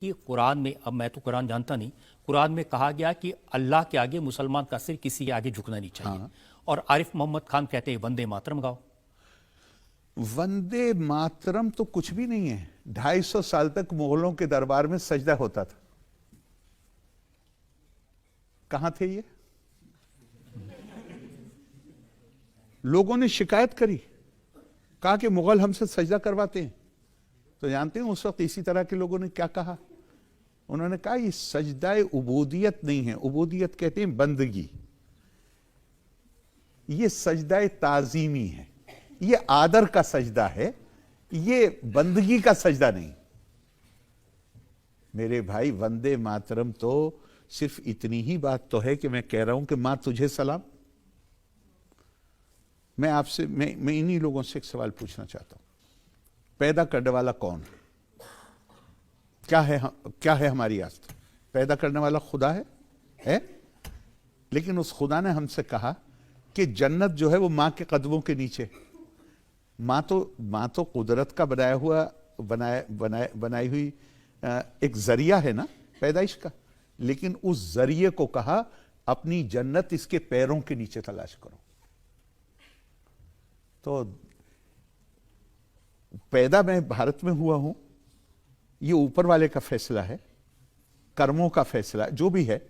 कि कुरान में, अब मैं तो कुरान जानता नहीं, कुरान में कहा गया कि अल्लाह के आगे मुसलमान का सिर किसी के आगे झुकना नहीं चाहिए। हाँ। और आरिफ मोहम्मद खान कहते हैं वंदे मातरम गाओ। वंदे मातरम तो कुछ भी नहीं है। 250 साल तक मुगलों के दरबार में सजदा होता था। कहां थे ये? लोगों ने शिकायत करी, कहा कि मुगल हमसे सजदा करवाते हैं। तो जानते हैं उस वक्त इसी तरह के लोगों ने क्या कहा? उन्होंने कहा ये सजदाए उबूदियत नहीं है। उबूदियत कहते हैं बंदगी, ये सजदाए ताजीमी है, ये आदर का सजदा है, ये बंदगी का सजदा नहीं। मेरे भाई, वंदे मातरम तो सिर्फ इतनी ही बात तो है कि मैं कह रहा हूं कि मां तुझे सलाम। मैं आपसे मैं इन्हीं लोगों से एक सवाल पूछना चाहता हूं, पैदा करने वाला कौन है? क्या है हमारी आस्था? पैदा करने वाला खुदा है? लेकिन उस खुदा ने हमसे कहा कि जन्नत जो है वो मां के कदमों के नीचे। मां तो कुदरत का बनाई हुई एक जरिया है ना पैदाइश का। लेकिन उस जरिए को कहा अपनी जन्नत इसके पैरों के नीचे तलाश करो। तो पैदा मैं भारत में हुआ हूं, ये ऊपर वाले का फैसला है, कर्मों का फैसला जो भी है।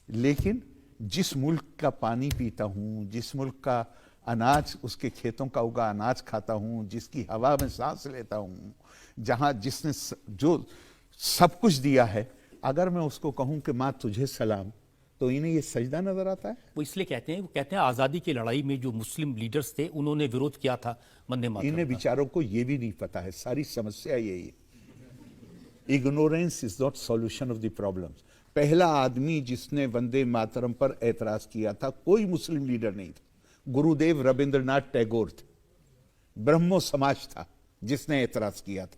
लेकिन जिस मुल्क का पानी पीता हूं, जिस मुल्क का अनाज, उसके खेतों का उगा अनाज खाता हूं, जिसकी हवा में सांस लेता हूं, जहां जिसने जो सब कुछ दिया है, अगर मैं उसको कहूं कि मां तुझे सलाम, तो इन्हें ये सजदा नजर आता है? वो इसलिए कहते हैं आज़ादी की लड़ाई में जो मुस्लिम लीडर्स थे उन्होंने विरोध किया था वंदे मातरम इन्हें का। बेचारों को ये भी नहीं पता है। सारी समस्या यही है। Ignorance is not solution of the problems. पहला आदमी जिसने वंदे मातरम पर एतराज किया था कोई मुस्लिम लीडर नहीं था, गुरुदेव रविंद्रनाथ टैगोर थे। ब्रह्मो समाज था जिसने एतराज किया था।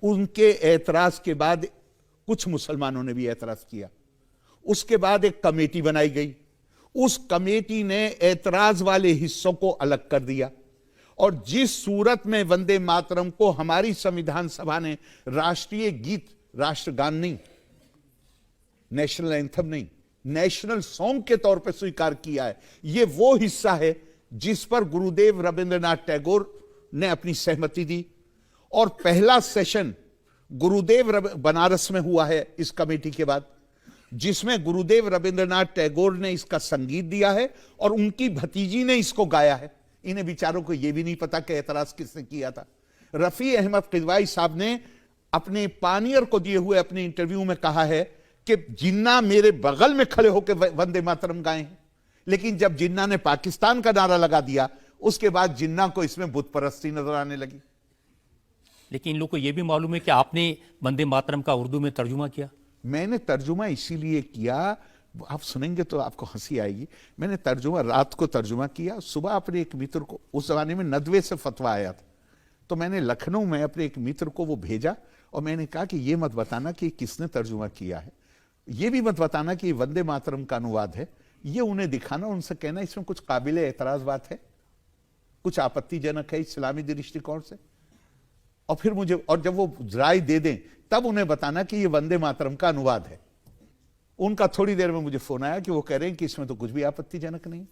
उनके एतराज के बाद कुछ मुसलमानों ने भी एतराज किया। उसके बाद एक कमेटी बनाई गई। उस कमेटी ने एतराज वाले हिस्सों को अलग कर दिया। और जिस सूरत में वंदे मातरम को हमारी संविधान सभा ने राष्ट्रीय गीत, राष्ट्रगान नहीं, नेशनल एंथम नहीं, नेशनल सॉन्ग के तौर पर स्वीकार किया है, यह वो हिस्सा है जिस पर गुरुदेव रविंद्रनाथ टैगोर ने अपनी सहमति दी। और पहला सेशन गुरुदेव बनारस में हुआ है इस कमेटी के बाद, जिसमें गुरुदेव रविंद्रनाथ टैगोर ने इसका संगीत दिया है और उनकी भतीजी ने इसको गाया है। इन्हें बेचारों को यह भी नहीं पता कि एतराज किसने किया था। रफी अहमद किदवाई साहब ने अपने पानियर को दिए हुए अपने इंटरव्यू में कहा है कि जिन्ना मेरे बगल में खड़े होकर वंदे मातरम गाए हैं। लेकिन जब जिन्ना ने पाकिस्तान का नारा लगा दिया, उसके बाद जिन्ना को इसमें बुत परस्ती नजर आने लगी। लेकिन इन लोग को यह भी मालूम है कि आपने वंदे मातरम का उर्दू में तर्जुमा किया। मैंने तर्जुमा इसीलिए किया, आप सुनेंगे तो आपको हंसी आएगी। मैंने तर्जुमा रात को तर्जुमा किया, सुबह अपने एक मित्र को, उस जमाने में नदवे से फतवा आया था, तो मैंने लखनऊ में अपने एक मित्र को वो भेजा और मैंने कहा कि ये मत बताना कि किसने तर्जुमा किया है, ये भी मत बताना कि वंदे मातरम का अनुवाद है। ये उन्हें दिखाना, उनसे कहना इसमें कुछ काबिल एतराज बात है, कुछ आपत्तिजनक है इस्लामी दृष्टिकोण से। और फिर मुझे, और जब वो राय दे दें तब उन्हें बताना कि ये वंदे मातरम का अनुवाद है। उनका थोड़ी देर में मुझे फोन आया कि वो कह रहे हैं कि इसमें तो कुछ भी आपत्तिजनक नहीं।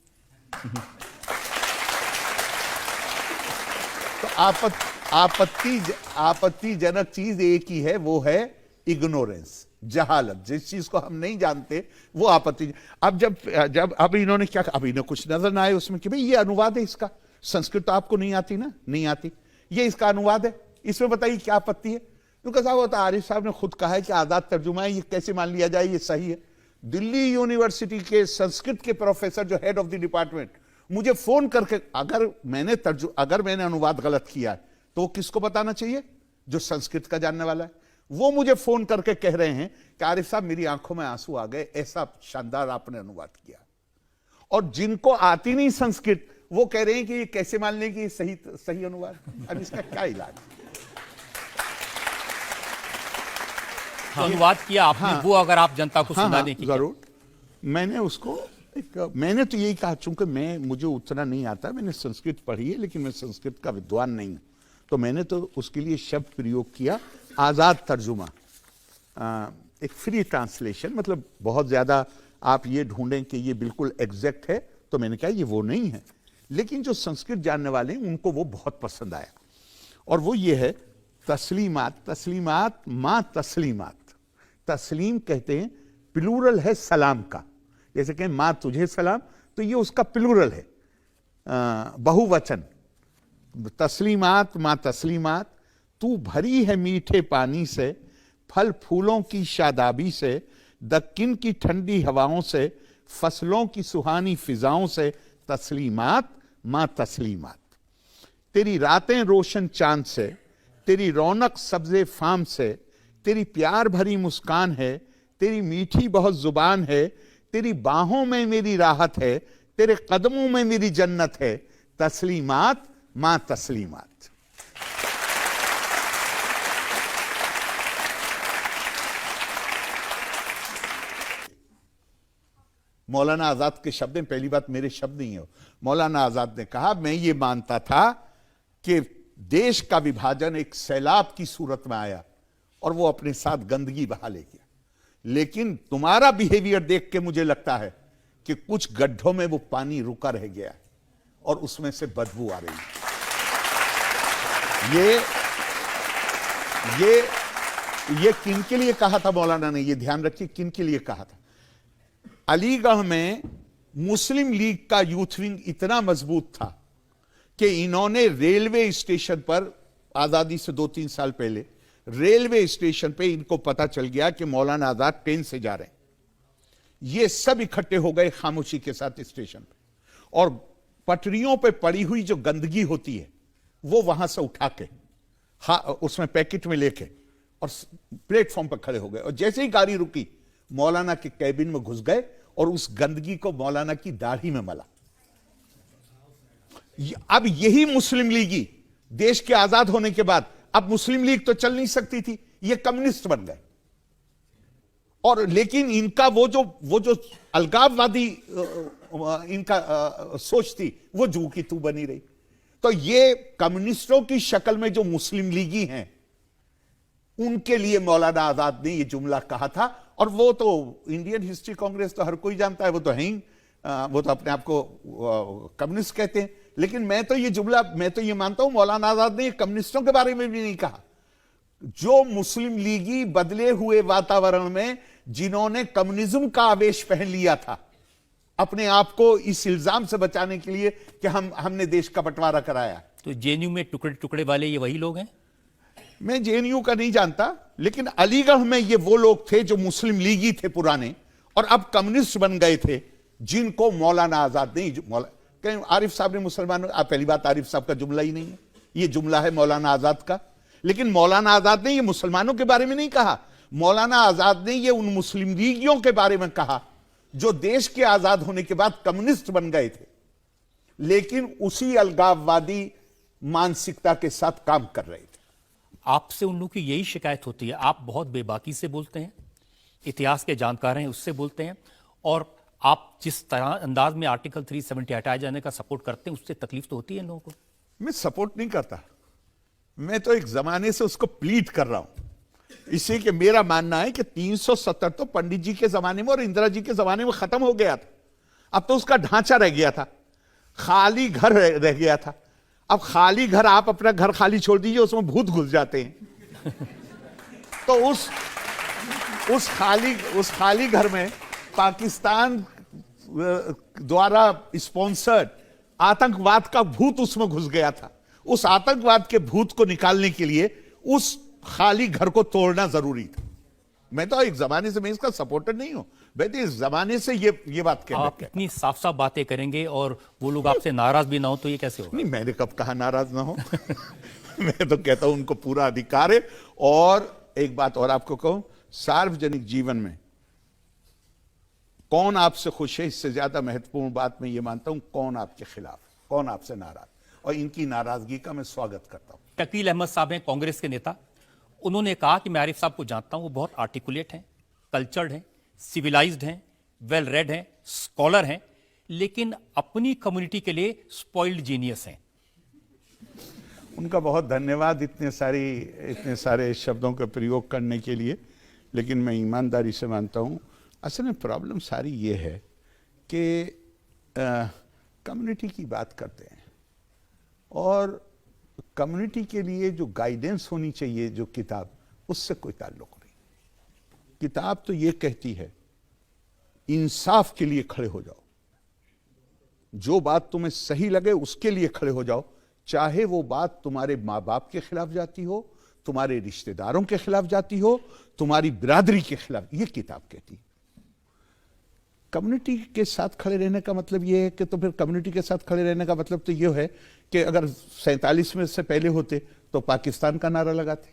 तो आपत्तिजनक चीज एक ही है, वो है इग्नोरेंस, जहालत। जिस चीज को हम नहीं जानते वो आपत्ति। अब इन्होंने क्या, अब इन्हें कुछ नजर ना आए उसमें कि भाई ये अनुवाद है इसका, संस्कृत तो आपको नहीं आती ना, नहीं आती, ये इसका अनुवाद है, इसमें बताइए क्या आपत्ति है। क्योंकि साहब होता, आरिफ साहब ने खुद कहा है कि आजाद तर्जुमा है, ये कैसे मान लिया जाए, ये सही है। दिल्ली यूनिवर्सिटी के संस्कृत के प्रोफेसर जो हेड ऑफ द डिपार्टमेंट मुझे फोन करके, अगर मैंने अनुवाद गलत किया है तो वो किसको बताना चाहिए? जो संस्कृत का जानने वाला है। वो मुझे फोन करके कह रहे हैं कि आरिफ साहब मेरी आंखों में आंसू आ गए, ऐसा शानदार आपने अनुवाद किया। और जिनको आती नहीं संस्कृत, वो कह रहे हैं कि ये कैसे मान लें कि ये सही अनुवाद। अब इसका क्या इलाज? अनुवाद किया आपने। वो अगर आप जनता को सुनाने की। जरूर। मैंने उसको मैंने तो यही कहा, चूंकि मुझे उतना नहीं आता, मैंने संस्कृत पढ़ी है लेकिन मैं संस्कृत का विद्वान नहीं हूं, तो मैंने तो उसके लिए शब्द प्रयोग किया आजाद तर्जुमा। एक फ्री ट्रांसलेशन, मतलब बहुत ज्यादा आप ये ढूंढें कि ये बिल्कुल एग्जैक्ट है, तो मैंने कहा ये वो नहीं है, लेकिन जो संस्कृत जानने वाले हैं उनको वो बहुत पसंद आया, और वो ये है तस्लीमात। तस्लीमात माँ तस्लीमात, तस्लीम कहते हैं प्लूरल है सलाम का, जैसे कहें माँ तुझे सलाम, तो ये उसका प्लूरल है, बहुवचन। तस्लीमात माँ तस्लीमात, तू भरी है मीठे पानी से, फल फूलों की शादाबी से, दक्किन की ठंडी हवाओं से, फसलों की सुहानी फिजाओं से, तस्लीमात माँ तस्लीमात। तेरी रातें रोशन चांद से, तेरी रौनक सब्जे फाम से, तेरी प्यार भरी मुस्कान है, तेरी मीठी बहुत जुबान है, तेरी बाहों में मेरी राहत है, तेरे कदमों में मेरी जन्नत है, तस्लीमात माँ तस्लीमात। मौलाना आजाद के शब्द हैं, पहली बात मेरे शब्द नहीं है, मौलाना आजाद ने कहा मैं ये मानता था कि देश का विभाजन एक सैलाब की सूरत में आया और वो अपने साथ गंदगी बहा ले गया, लेकिन तुम्हारा बिहेवियर देख के मुझे लगता है कि कुछ गड्ढों में वो पानी रुका रह गया और उसमें से बदबू आ रही है। ये किन के लिए कहा था मौलाना ने, ये ध्यान रखिए किन के लिए कहा था। अलीगढ़ में मुस्लिम लीग का यूथ विंग इतना मजबूत था कि इन्होंने रेलवे स्टेशन पर, आजादी से 2-3 साल पहले रेलवे स्टेशन पे इनको पता चल गया कि मौलाना आजाद ट्रेन से जा रहे हैं, ये सब इकट्ठे हो गए खामोशी के साथ स्टेशन पे, और पटरियों पे पड़ी हुई जो गंदगी होती है वो वहां से उठा के उसमें पैकेट में लेके और प्लेटफॉर्म पर खड़े हो गए, और जैसे ही गाड़ी रुकी मौलाना के कैबिन में घुस गए और उस गंदगी को मौलाना की दाढ़ी में मला। अब यही मुस्लिम लीगी देश के आजाद होने के बाद, अब मुस्लिम लीग तो चल नहीं सकती थी, ये कम्युनिस्ट बन गए, और लेकिन इनका वो जो अलगाववादी इनका सोच थी वो जू की तू बनी रही। तो ये कम्युनिस्टों की शक्ल में जो मुस्लिम लीगी हैं उनके लिए मौलाना आजाद ने ये जुमला कहा था, और वो तो इंडियन हिस्ट्री कांग्रेस तो हर कोई जानता है, वो तो है ही, वो तो अपने आप को कम्युनिस्ट कहते हैं, लेकिन मैं तो ये मानता हूं मौलाना आजाद ने ये कम्युनिस्टों के बारे में भी नहीं कहा। जो मुस्लिम लीगी बदले हुए वातावरण में जिन्होंने कम्युनिज्म का आवेश पहन लिया था अपने आप को इस इल्जाम से बचाने के लिए कि हमने देश का बंटवारा कराया। तो जेएनयू में टुकड़े टुकड़े वाले ये वही लोग हैं? मैं जेएनयू का नहीं जानता, लेकिन अलीगढ़ में ये वो लोग थे जो मुस्लिम लीगी थे पुराने और अब कम्युनिस्ट बन गए थे, जिनको मौलाना आजाद नहीं, कहीं आरिफ साहब ने मुसलमानों, पहली बात आरिफ साहब का जुमला ही नहीं है, ये जुमला है मौलाना आजाद का, लेकिन मौलाना आजाद ने ये मुसलमानों के बारे में नहीं कहा, मौलाना आजाद ने ये उन मुस्लिम लीगियों के बारे में कहा जो देश के आजाद होने के बाद कम्युनिस्ट बन गए थे, लेकिन उसी अलगाववादी मानसिकता के साथ काम कर रहे थे। आपसे उन लोगों की यही शिकायत होती है, आप बहुत बेबाकी से बोलते हैं, इतिहास के जानकार हैं उससे बोलते हैं, और आप जिस तरह अंदाज में आर्टिकल 370 हटाए जाने का सपोर्ट करते हैं उससे तकलीफ तो होती है इन लोगों को। मैं सपोर्ट नहीं करता, मैं तो एक जमाने से उसको प्लीड कर रहा हूं, इसलिए कि मेरा मानना है कि 370 तो पंडित जी के जमाने में और इंदिरा जी के जमाने में खत्म हो गया था, अब तो उसका ढांचा रह गया था, खाली घर रह गया था। अब खाली घर, आप अपना घर खाली छोड़ दीजिए, उसमें भूत घुस जाते हैं तो उस खाली घर में पाकिस्तान द्वारा स्पॉन्सर्ड आतंकवाद का भूत उसमें घुस गया था। उस आतंकवाद के भूत को निकालने के लिए उस खाली घर को तोड़ना जरूरी था। मैं तो एक जमाने से, मैं इसका सपोर्टर नहीं हूं, मैं तो इस जमाने से ये बात कह रहा हूं। आप इतनी साफ साफ बातें करेंगे और वो लोग आपसे नाराज भी ना हो तो ये कैसे होगा? नहीं, मैंने कब कहा नाराज ना हो मैं तो कहता हूं उनको पूरा अधिकार है। और एक बात और आपको कहूं, सार्वजनिक जीवन में कौन आपसे खुश है, इससे ज्यादा महत्वपूर्ण बात मैं ये मानता हूं कौन आपके खिलाफ, कौन आपसे नाराज, और इनकी नाराजगी का मैं स्वागत करता हूं। शकील अहमद साहब हैं कांग्रेस के नेता, उन्होंने कहा कि मैं आरिफ साहब को जानता हूं, वो बहुत आर्टिकुलेट हैं, कल्चर्ड हैं, सिविलाइज्ड हैं, वेल रेड हैं, स्कॉलर हैं, लेकिन अपनी कम्युनिटी के लिए स्पॉइल्ड जीनियस हैं। उनका बहुत धन्यवाद इतने सारे शब्दों का प्रयोग करने के लिए, लेकिन मैं ईमानदारी से मानता हूँ असल में प्रॉब्लम सारी ये है कि कम्युनिटी की बात करते हैं और कम्युनिटी के लिए जो गाइडेंस होनी चाहिए, जो किताब, उससे कोई ताल्लुक नहीं। किताब तो ये कहती है इंसाफ के लिए खड़े हो जाओ, जो बात तुम्हें सही लगे उसके लिए खड़े हो जाओ, चाहे वो बात तुम्हारे माँ बाप के खिलाफ जाती हो, तुम्हारे रिश्तेदारों के खिलाफ जाती हो, तुम्हारी बिरादरी के खिलाफ। ये किताब कहती है। कम्युनिटी के साथ खड़े रहने का मतलब ये है कि तो फिर कम्युनिटी के साथ खड़े रहने का मतलब तो ये है कि अगर 47 में से पहले होते तो पाकिस्तान का नारा लगाते,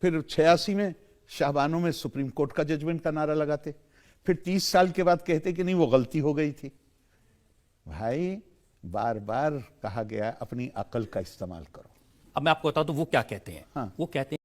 फिर 86 में शाहबानों में सुप्रीम कोर्ट का जजमेंट का नारा लगाते, फिर 30 साल के बाद कहते कि नहीं वो गलती हो गई थी। भाई बार बार कहा गया अपनी अकल का इस्तेमाल करो। अब मैं आपको बताऊं तो वो क्या कहते हैं। हाँ। वो कहते हैं